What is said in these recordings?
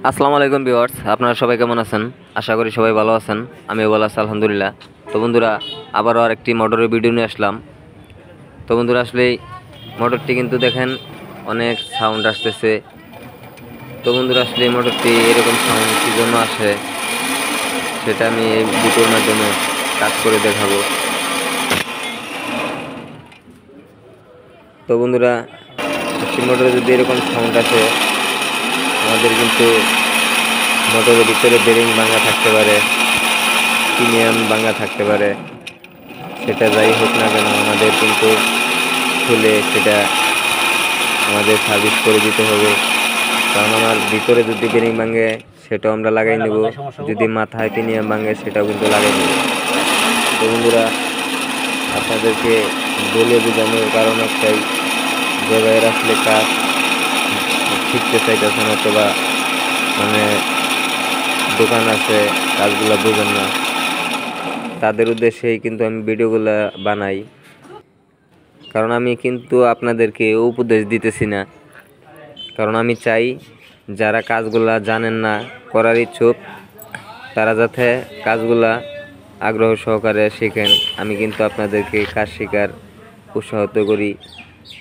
আসসালামু আলাইকুম ভিউয়ার্স, আপনারা সবাই কেমন আছেন? আশা করি সবাই ভালো আছেন। আমিও ভালো আছি আলহামদুলিল্লাহ। তো বন্ধুরা, আবারও আরেকটি মোটরের ভিডিও নিয়ে আসলাম। তো বন্ধুরা, আসলে মোটরটি কিন্তু দেখেন অনেক সাউন্ড আসতেছে। তো বন্ধুরা, আসলে এই মোটরটি এরকম সাউন্ড কী জন্য আসে সেটা আমি এই ভিডিওর মাধ্যমে কাজ করে দেখাবো। তো বন্ধুরা, একটি মোটরে যদি এরকম সাউন্ড আসে, আমাদের কিন্তু মোটরের ভিতরে বেরিং ভাঙা থাকতে পারে, প্রিমিয়াম ভাঙা থাকতে পারে। সেটা যাই হোক না কেন, আমাদের কিন্তু খুলে সেটা আমাদের সার্ভিস করে দিতে হবে। কারণ আমার ভিতরে যদি বেরিং ভাঙে সেটাও আমরা লাগাই নেব, যদি মাথায় প্রিমিয়াম ভাঙে সেটাও কিন্তু লাগাই নেব। তো বন্ধুরা, আপনাদেরকে বলে বোঝানোর কারণ একটাই, যে ভাইয়ের আসলে কাজ শিখতে চাইতেছেন অথবা মানে দোকান আছে, কাজগুলো বোঝেন না, তাদের উদ্দেশ্যেই কিন্তু আমি ভিডিওগুলো বানাই। কারণ আমি কিন্তু আপনাদেরকে উপদেশ দিতেছি না, কারণ আমি চাই যারা কাজগুলা জানেন না, করার ইচ্ছুক, তারা যাতে কাজগুলা আগ্রহ সহকারে শেখেন। আমি কিন্তু আপনাদেরকে কাজ শেখার উৎসাহিত করি,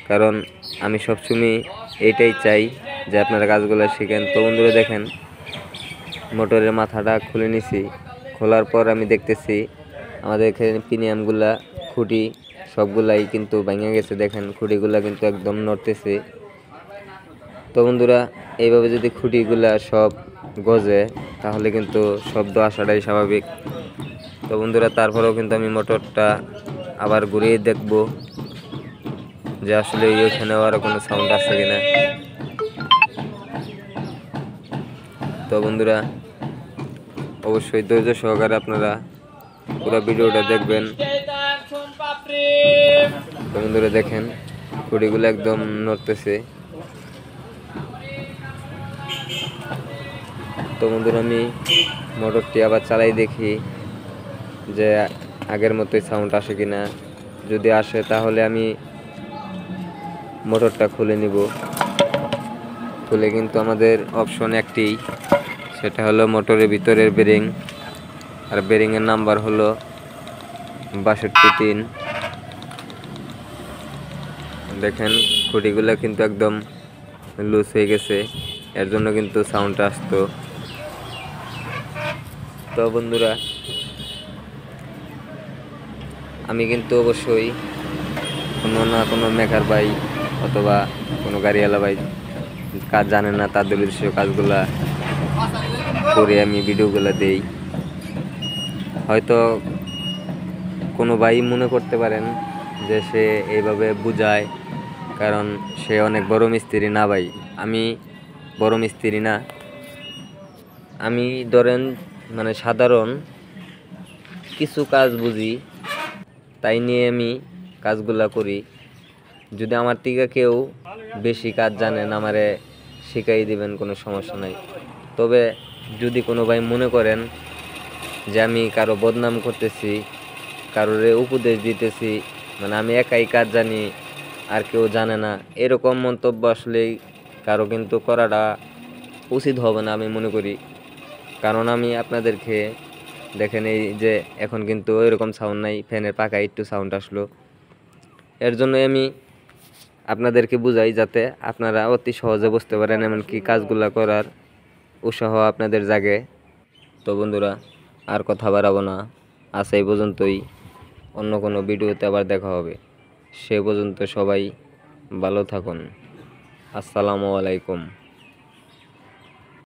কারণ আমি সবসময় এইটাই চাই যে আপনারা কাজগুলো শেখেন। তো বন্ধুরা দেখেন, মোটরের মাথাটা খুলে নিছি। খোলার পর আমি দেখতেছি আমাদের এখানে প্রিমিয়ামগুলা, খুঁটি সবগুলাই কিন্তু ভেঙে গেছে। দেখেন খুঁটিগুলা কিন্তু একদম নড়তেছে। তো বন্ধুরা, এইভাবে যদি খুঁটিগুলা সব গজে তাহলে কিন্তু শব্দ আসাটাই স্বাভাবিক। তো বন্ধুরা, তারপরেও কিন্তু আমি মোটরটা আবার ঘুরিয়ে দেখব যে আসলে ওইখানেও আরও কোনো সাউন্ড আছে কিনা। তো বন্ধুরা, অবশ্যই ধৈর্য সহকারে আপনারা পুরো ভিডিওটা দেখবেন। তো বন্ধুরা দেখেন, খুঁটিগুলো একদম নড়তেছে। তো বন্ধুরা, আমি মোটরটি আবার চালাই দেখি যে আগের মতোই সাউন্ড আসে কিনা। যদি আসে তাহলে আমি মোটরটা খুলে নিব। খুলে কিন্তু আমাদের অপশন একটি, সেটা হলো মোটরের ভিতরের বেরিং, আর বেরিংয়ের নাম্বার হলো ৬২৩। দেখেন খুঁটিগুলো কিন্তু একদম লুজ হয়ে গেছে, এর জন্য কিন্তু সাউন্ডটা আসতো। তো বন্ধুরা, আমি কিন্তু অবশ্যই কোনো না কোনো মেকার ভাই অথবা কোনো গাড়িওয়ালা ভাই কাজ জানে না, তাদের উদ্দেশ্য কাজগুলা করে আমি ভিডিওগুলো দেই। হয়তো কোনো ভাই মনে করতে পারেন যে সে এইভাবে বুঝায় কারণ সে অনেক বড় মিস্ত্রি। না ভাই, আমি বড় মিস্ত্রি না। আমি ধরেন মানে সাধারণ কিছু কাজ বুঝি, তাই নিয়ে আমি কাজগুলা করি। যদি আমার থেকে কেউ বেশি কাজ জানেন, আমারে শিখাই দিবেন, কোনো সমস্যা নাই। তবে যদি কোনো ভাই মনে করেন যে আমি কারো বদনাম করতেছি, কারোরে উপদেশ দিতেছি, মানে আমি একাই কাজ জানি আর কেউ জানে না, এরকম মন্তব্য আসলে কারো কিন্তু করাটা উচিত হবে না আমি মনে করি। কারণ আমি আপনাদেরকে দেখেন, এই যে এখন কিন্তু এরকম সাউন্ড নাই, ফ্যানের পাখায় একটু সাউন্ড আসলো, এর জন্য আমি আপনাদেরকে বুঝাই যাতে আপনারা অতি সহজে বুঝতে পারেন, এমনকি কাজগুলা করার উৎসাহ আপনাদের জাগে। তো বন্ধুরা, আর কথা বাড়াবো না, আজ এই পর্যন্তই। অন্য কোনো ভিডিওতে আবার দেখা হবে। সে পর্যন্ত সবাই ভালো থাকুন। আসসালামু আলাইকুম।